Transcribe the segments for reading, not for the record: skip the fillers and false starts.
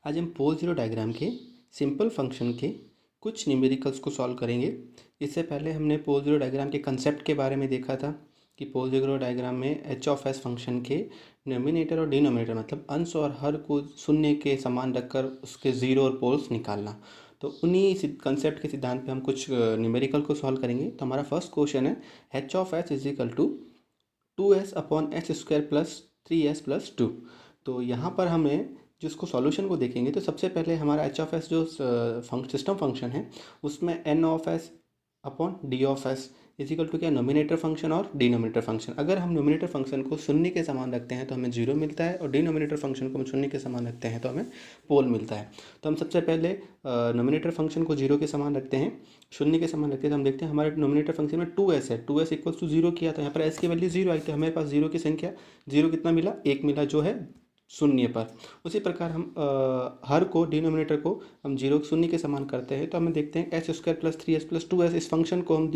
आज हम pole zero diagram के सिंपल फंक्शन के कुछ न्यूमेरिकल्स को सॉल्व करेंगे। इससे पहले हमने पोल जीरो डायग्राम के कंसेप्ट के बारे में देखा था कि पोल जीरो डायग्राम में एच ऑफ एस फंक्शन के न्यूमिनेटर और डिनोमिनेटर मतलब अंश और हर को शून्य के समान रखकर उसके ज़ीरो और पोल्स निकालना। तो उन्हीं कंसेप्ट के सिद्धांत पे हम कुछ न्यूमेरिकल को सॉल्व करेंगे। तो हमारा फर्स्ट क्वेश्चन है H of S is equal to 2s upon H square plus 3s plus 2। तो यहाँ पर हमें जिसको सॉल्यूशन को देखेंगे तो सबसे पहले हमारा एच ऑफ एस जो सिस्टम फंक्शन है उसमें N of S upon D of S is equal to क्या, नोमिनेटर फंक्शन और डिनोमिनेटर फंक्शन। अगर हम नोमिनेटर फंक्शन को शून्य के समान रखते हैं तो हमें जीरो मिलता है और डिनोमिनेटर फंक्शन को हम शून्य के समान रखते हैं तो हमें पोल मिलता है। तो हम सबसे पहले नोमिनेटर फंक्शन को जीरो के समान रखते हैं, शून्य के समान रखते हैं। तो हम देखते हैं हमारे नोमिनेटर फंक्शन में 2s है, 2s इक्वल्स टू जीरो किया तो यहाँ पर s की वैल्यू जीरो आई तो हमारे पास जीरो की संख्या जीरो कितना मिला, एक मिला जो है शून्य पर। उसी प्रकार हम हर को डिनोमिनेटर को हम जीरो शून्य के समान करते हैं तो हमें देखते हैं H square plus 3s plus 2s। इस फंक्शन को हम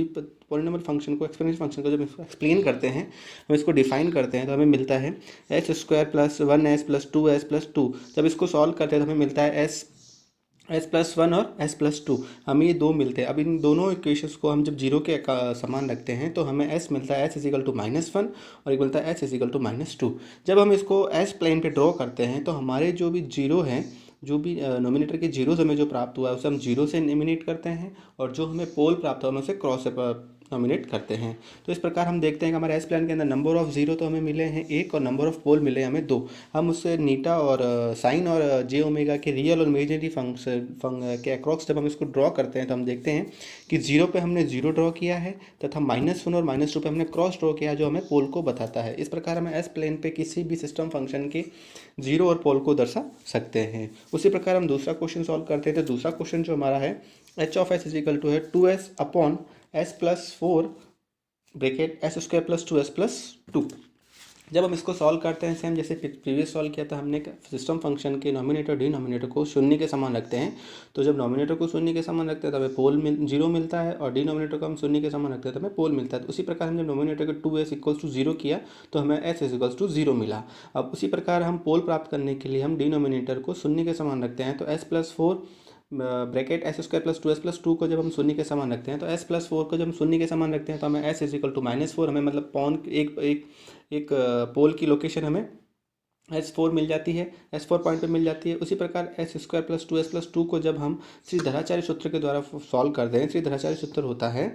पॉलिनोमियल फंक्शन को एक्सपोनेंशियल फंक्शन को जब एक्सप्लेन करते हैं, हम इसको डिफाइन करते हैं तो हमें मिलता है H square plus 1s plus 2s plus 2। जब इसको सॉल्व करते हैं तो हमें मिलता है एस प्लस वन और एस प्लस टू, हमें ये दो मिलते हैं। अब इन दोनों इक्वेशंस को हम जब जीरो के समान रखते हैं तो हमें एस मिलता है एस इजिकल टू -1 और एक मिलता है एस इजिकल टू -2। जब हम इसको एस प्लेन पे ड्रॉ करते हैं तो हमारे जो भी जीरो हैं, जो भी नोमिनेटर के जीरो हमें जो प्राप्त हुआ है उसे हम जीरो से एलिमिनेट करते हैं और जो हमें पोल प्राप्त हुआ हम उसे क्रॉस से नॉमिनेट करते हैं। तो इस प्रकार हम देखते हैं कि हमारे एस प्लान के अंदर नंबर ऑफ जीरो तो हमें मिले हैं एक और नंबर ऑफ पोल मिले हमें दो। हम उससे नीटा और साइन और जे ओमेगा के रियल और इमेजिनरी फंक्शन के अक्रॉस जब हम इसको ड्रॉ करते हैं तो हम देखते हैं कि जीरो पे हमने जीरो ड्रॉ किया है तथा -1 और -2 पे हमने क्रॉस ड्रॉ किया जो हमें पोल को बताता है। इस प्रकार हमें एस प्लेन पे किसी भी सिस्टम फंक्शन के जीरो और पोल को दर्शा सकते हैं। उसी प्रकार हम दूसरा क्वेश्चन सॉल्व करते हैं। तो दूसरा क्वेश्चन जो हमारा है H of S is equal to है 2s upon S plus 4 bracket S square plus 2s plus 2। जब हम इसको सॉल्व करते हैं सेम जैसे प्रीवियस सॉल्व किया था हमने, सिस्टम फंक्शन के नॉमिनेटर डिनोमिनेटर को शून्य के समान रखते हैं। तो जब नॉमिनेटर को शून्य के समान रखते हैं तो हमें पोल जीरो मिलता है और डिनोमिनेटर को हम शून्य के समान रखते हैं तो हमें पोल मिलता है। तो उसी प्रकार हम जब नॉमिनेटर को 2s इक्वल्स टू जीरो किया तो हमें s इक्वल्स टू जीरो मिला। अब उसी प्रकार हम पोल प्राप्त करने के लिए हम डिनोमिनेटर को शून्य के समान रखते हैं। तो s plus 4 bracket S square plus 2s plus 2 को जब हम शून्य के समान रखते हैं तो s प्लस 4 को जब हम शून्य के समान रखते हैं तो हमें s इज इक्वल टू -4, हमें मतलब पॉन एक पोल की लोकेशन हमें S4 मिल जाती है, S4 पॉइंट पे मिल जाती है। उसी प्रकार S square plus 2s plus 2 को जब हम श्रीधराचार्य सूत्र के द्वारा सॉल्व करते हैं, श्रीधराचार्य सूत्र होता है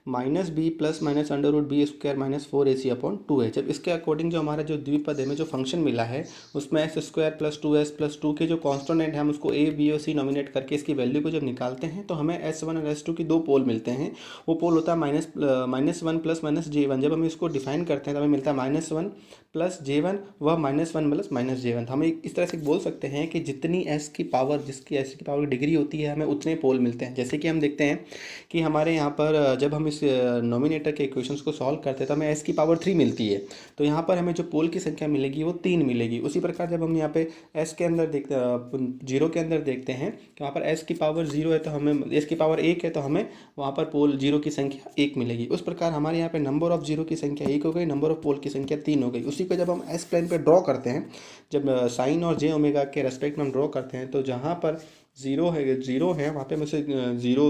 -b plus minus under root B square minus 4ac upon 2a। जब इसके अकॉर्डिंग जो हमारा जो द्विपद है में जो फंक्शन मिला है उसमें S square plus 2s plus 2 के जो कॉन्स्टेंट है हम उसको a b और c नॉमिनेट करके इसकी वैल्यू को जब निकालते हैं तो हमें S1 और S2 की दो पोल मिलते हैं। वो पोल होता है -1 प्लस -j1। जब हम इसको डिफाइन करते हैं तो हमें मिलता है -1 प्लस j1 व -1 प्लस -j1। हम इस तरह से बोल सकते हैं कि जितनी s की पावर, जिसकी s की पावर की डिग्री होती है हमें उतने पोल मिलते हैं। जैसे कि हम देखते हैं कि हमारे यहाँ पर जब हम इस नोमिनेटर के इक्वेशंस को सॉल्व करते हैं तो हमें s की पावर 3 मिलती है। तो यहाँ पर हमें जो पोल की संख्या मिलेगी वो 3 मिलेगी। उसी प्रकार जब हम यहाँ पे s के अंदर जीरो के अंदर देखते हैं कि वहाँ पर s की पावर 0 है तो हमें s की पावर 1 है तो हमें वहाँ पर पोल जीरो की संख्या 1 मिलेगी। उस प्रकार हमारे यहाँ पे नंबर ऑफ जीरो की संख्या 1 हो गई, नंबर ऑफ पोल की संख्या 3 हो गई। उसी को जब हम एस प्लेन पे ड्रॉ करते हैं, जब साइन और जे ओमेगा के रेस्पेक्ट में हम ड्रॉ करते हैं तो जहाँ पर जीरो है वहाँ पे हम उसे जीरो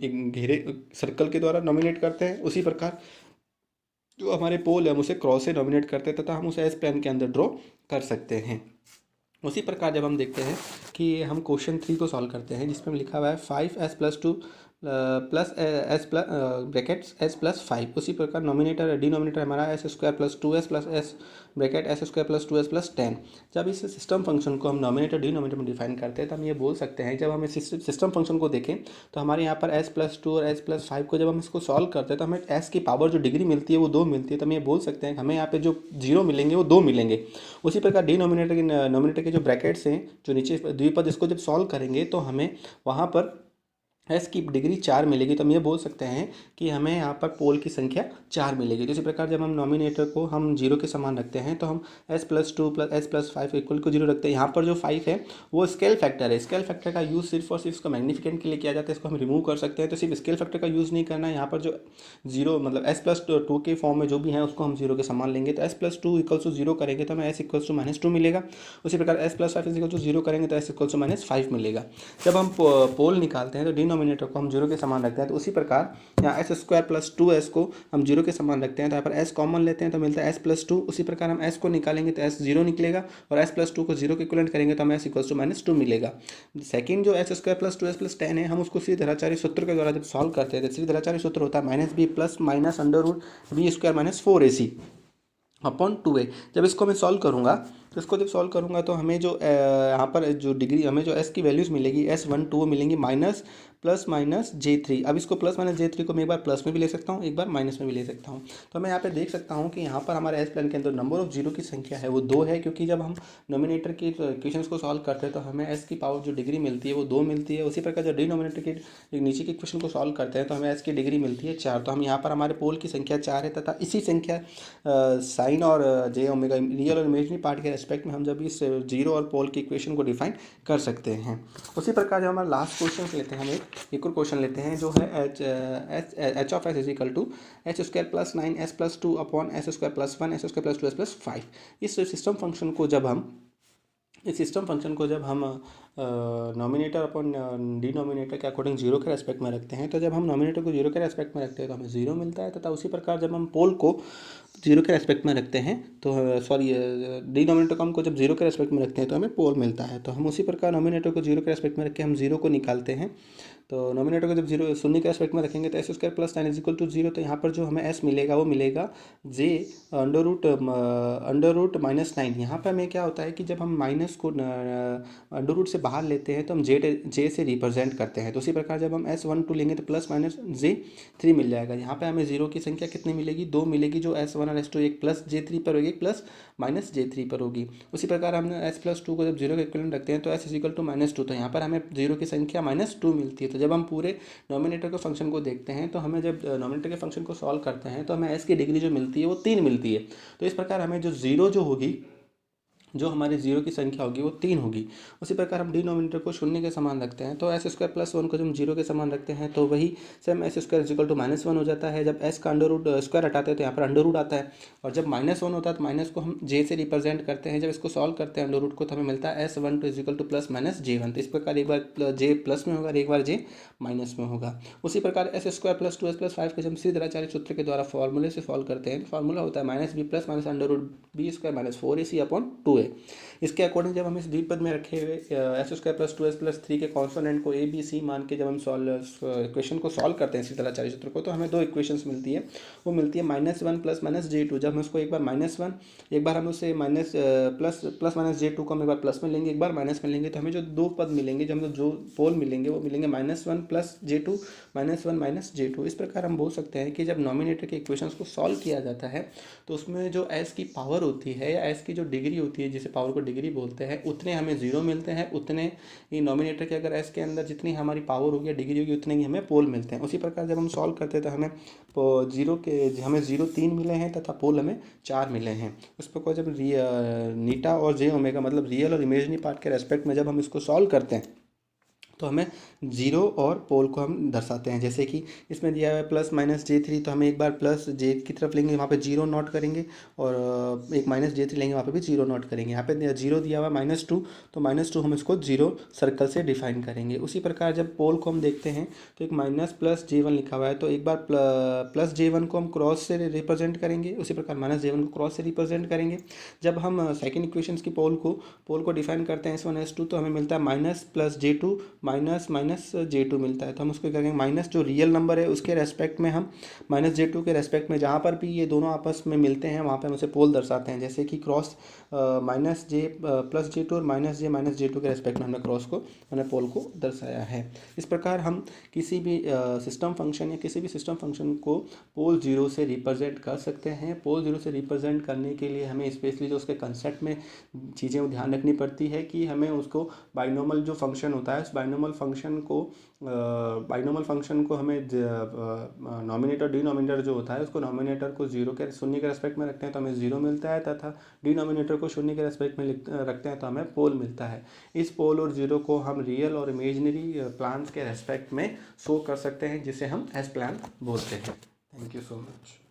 एक घेरे सर्कल के द्वारा नॉमिनेट करते हैं। उसी प्रकार जो हमारे पोल है हम उसे क्रॉस से नॉमिनेट करते हैं तथा हम उसे एस प्लेन के अंदर ड्रॉ कर सकते हैं। उसी प्रकार जब हम देखते हैं कि हम क्वेश्चन 3 को सॉल्व करते हैं जिसमें लिखा हुआ है 5s plus 2 plus S plus brackets S plus 5। उसी प्रकार नॉमिनेटर डिनोमिनेटर हमारा S square plus 2s plus S bracket S square plus 2s plus 10। जब इस सिस्टम फंक्शन को हम नॉमिनेटर डिनोमिनेटर में डिफाइन करते हैं तो हम ये बोल सकते हैं, जब हम इस सिस्टम फंक्शन को देखें तो हमारे यहाँ पर s प्लस 2 और s प्लस 5 को जब हम इसको सॉल्व करते हैं तो हमें s की पावर जो डिग्री मिलती है वो 2 मिलती है। तो हम ये बोल सकते हैं कि हमें यहाँ पे जो जीरो मिलेंगे वो 2 मिलेंगे। उसी प्रकार नॉमिनेटर के जो ब्रैकेट्स हैं जो नीचे द्विपद, इसको जब सॉल्व करेंगे तो हमें वहाँ पर एस की डिग्री 4 मिलेगी, तो हम ये बोल सकते हैं कि हमें यहाँ पर पोल की संख्या 4 मिलेगी। तो इसी प्रकार जब हम नॉमिनेटर को हम 0 के समान रखते हैं तो हम s+2 + s+5 इक्वल टू 0 रखते हैं। यहाँ पर जो 5 है वो स्केल फैक्टर है। स्केल फैक्टर का यूज़ सिर्फ और सिर्फ इसको मैग्नीफिकेंट के लिए किया जाता है, इसको हम रिमूव कर सकते हैं। तो सिर्फ स्केल फैक्टर का यूज़ नहीं करना है। यहाँ पर जो 0 मतलब s+2 के फॉर्म में जो भी है उसको हम 0 के समान लेंगे। तो s+2 = 0 करेंगे तो हमें s = -2 मिलेगा। उसी प्रकार s+5 = 0 करेंगे तो s = -5 मिलेगा। जब हम पोल निकालते हैं तो डिनोमिनेटर को हम 0 के समान रखते हैं। तो उसी प्रकार यहाँ s² + 2s को हम 0 के समान रखते हैं, तो यहाँ पर s कॉमन लेते हैं तो मिलता है s+2। उसी प्रकार हम s को निकालेंगे तो s 0 निकलेगा और s+2 को 0 के इक्विवेलेंट करेंगे तो हमें s = -2 मिलेगा। सेकंड जो s² + 2s + 10 है, हम उसको श्रीधराचार्य सूत्र के द्वारा जब सॉल्व करते हैं तो श्रीधराचार्य सूत्र होता है -b + -√b² - 4ac upon 2a। जब इसको मैं सॉल्व करूँगा तो इसको जब सॉल्व करूँगा तो हमें जो यहाँ पर जो डिग्री हमें जो s की वैल्यूज़ मिलेगी s1 2 मिलेंगी -+-j3। अब इसको +-j3 को मैं एक बार प्लस में भी ले सकता हूँ, एक बार माइनस में भी ले सकता हूँ। तो मैं यहाँ पे देख सकता हूँ कि यहाँ पर हमारे एस प्लेन के अंदर नंबर ऑफ जीरो की संख्या है वो 2 है, क्योंकि जब हम नोमिनेटर की इक्वेशंस को सॉल्व करते हैं तो हमें एस की पावर जो डिग्री मिलती है वो 2 मिलती है। उसी प्रकार जब डिनोमिनेटर की नीचे की इक्वेशन को सॉल्व करते हैं तो हमें एस की डिग्री मिलती है 4। तो हम यहाँ पर हमारे पोल की संख्या 4 है तथा इसी संख्या साइन और जे ओमेगा रियल और इमेजनरी पार्ट के रेस्पेक्ट में हम जब इस जीरो और पोल की इक्वेशन को डिफाइन कर सकते हैं। उसी प्रकार जब हमारा लास्ट क्वेश्चन लेते हैं, हम एक और क्वेश्चन लेते हैं जो है h of s = h² + 9s+2 upon s² + 1 s² + 2s + 5। इस सिस्टम फंक्शन को जब हम नॉमिनेटर अपॉन डिनोमिनेटर के अकॉर्डिंग 0 के रेस्पेक्ट में रखते हैं, तो जब हम नॉमिनेटर को 0 के रेस्पेक्ट में रखते हैं तो हमें 0 मिलता है, तथा उसी प्रकार जब हम पोल को 0 के रेस्पेक्ट में रखते हैं तो डिनोमिनेटर को हमको जब 0 के रेस्पेक्ट में रखते हैं तो हमें पोल मिलता है। तो हम उसी प्रकार नॉमिनेटर को 0 के रेस्पेक्ट में रख के हम 0 को निकालते हैं। तो नॉमिनेटर को जब 0 शून्य के रेस्पेक्ट में रखेंगे तो s² + 9 = 0। तो यहाँ पर जो हमें s मिलेगा वो मिलेगा j √-9। यहाँ पर हमें क्या होता है कि जब हम माइनस को अंडर रूट से बाहर लेते हैं तो हम j से रिप्रेजेंट करते हैं। तो उसी प्रकार जब हम s1 2 लेंगे तो +-j3 मिल जाएगा। यहाँ पे हमें 0 की संख्या कितनी मिलेगी, 2 मिलेगी, जो s1 और s2 एक +j3 पर होगी, एक +-j3 पर होगी। उसी प्रकार हमने s+2 को जब 0 के इक्विवेलेंट रखते हैं तो s = -2। तो यहाँ पर हमें 0 की संख्या -2 मिलती है। तो जब हम पूरे नॉमिनेटर के फंक्शन को देखते हैं तो हमें जब नॉमिनेटर के फंक्शन को सॉल्व करते हैं तो हमें s की डिग्री जो मिलती है वो 3 मिलती है। तो इस प्रकार हमें जो हमारी 0 की संख्या होगी वो 3 होगी। उसी प्रकार हम डिनोमिनेटर को 0 के समान रखते हैं तो s² + 1 को जब हम 0 के समान रखते हैं तो वही सेम s² = -1 हो जाता है। जब s का अंडर स्क्वायर हटाते हैं तो यहाँ पर अंडर रूट आता है, और जब -1 होता है तो माइनस को हम j से रिप्रेजेंट करते हैं। जब इसको सॉल्व करते हैं अंडर रूट को तो हमें मिलता है s1 2 = +-j1। तो इस प्रकार एक बार j प्लस में होगा और एक बार j माइनस में होगा। उसी प्रकार s² + 2s + 5 को जब श्रीधराचार्य सूत्र के द्वारा फॉर्मूले से सॉल्व करते हैं, फॉर्मूला होता है -b + -√b² - 4ac upon 2a। इसके अकॉर्डिंग जब हम इस द्विपद में रखे हुए s² + 2s + 3 के कॉन्सोनेंट को a b c मान के जब हम इक्वेशन को सॉल्व करते हैं श्रीधराचार्य सूत्र को, तो हमें 2 इक्वेशंस मिलती है। वो मिलती है -1 + -j2। जब हम उसको एक बार -1, एक बार हम उसे +-j2 को हम एक बार प्लस में लेंगे, एक बार माइनस में लेंगे, तो हमें जो 2 पद मिलेंगे, जो हमें जो पोल मिलेंगे वो मिलेंगे -1 + j2 -1 - j2। इस प्रकार हम बोल सकते हैं कि जब नॉमिनेटर के इक्वेशंस को सॉल्व किया जाता है तो उसमें जो s की पावर होती है या s की जो डिग्री होती है, जिसे पावर को डिग्री बोलते हैं, उतने हमें 0 मिलते हैं। उतने ही नॉमिनेटर के अगर s के अंदर जितनी हमारी पावर होगी या डिग्री होगी उतने ही हमें पोल मिलते हैं। उसी प्रकार जब हम सॉल्व करते हैं तो हमें 0 3 मिले हैं तथा पोल हमें 4 मिले हैं। उस प्रकार जब नीटा और j ओमेगा मतलब रियल और इमेजनरी पार्ट के रेस्पेक्ट में जब हम इसको सॉल्व करते हैं तो हमें 0 और पोल को हम दर्शाते हैं। जैसे कि इसमें दिया हुआ है +-j3, तो हमें एक बार +j की तरफ लेंगे, वहाँ पे 0 नोट करेंगे, और एक -j3 लेंगे, वहाँ पे भी 0 नोट करेंगे। यहाँ पे 0 दिया हुआ है -2, तो -2 हम इसको 0 सर्कल से डिफाइन करेंगे। उसी प्रकार जब पोल को हम देखते हैं तो एक -+j1 लिखा हुआ है, तो एक बार +j1 को हम क्रॉस से रिप्रेजेंट करेंगे, उसी प्रकार -j1 को क्रॉस से रिप्रेजेंट करेंगे। जब हम सेकेंड इक्वेशन की पोल को डिफाइन करते हैं s1 s2, तो हमें मिलता है -+j2 -j2 मिलता है। तो हम उसको करेंगे माइनस, जो रियल नंबर है उसके रेस्पेक्ट में हम -j2 के रेस्पेक्ट में जहाँ पर भी ये दोनों आपस में मिलते हैं वहाँ पे हम उसे पोल दर्शाते हैं। जैसे कि क्रॉस -j + j2 और -j -j2 के रेस्पेक्ट में हमने क्रॉस को पोल को दर्शाया है। इस प्रकार हम किसी भी सिस्टम फंक्शन या किसी भी सिस्टम फंक्शन को पोल 0 से रिप्रेजेंट कर सकते हैं। पोल 0 से रिप्रेजेंट करने के लिए हमें स्पेशली जो उसके कंसेप्ट में चीज़ें ध्यान रखनी पड़ती है कि हमें उसको बाइनोमियल जो फंक्शन होता है उस बाइनोमियल बाइनोमल फंक्शन को हमें नॉमिनेटर डिनोमिनेटर जो होता है उसको नॉमिनेटर को शून्य के रेस्पेक्ट में रखते हैं तो हमें 0 मिलता है, तथा डिनोमिनेटर को शून्य के रेस्पेक्ट में रखते हैं तो हमें पोल मिलता है। इस पोल और 0 को हम रियल और इमेजिनरी प्लान्स के रेस्पेक्ट में शो कर सकते हैं, जिसे हम एस प्लान बोलते हैं। Thank you so much.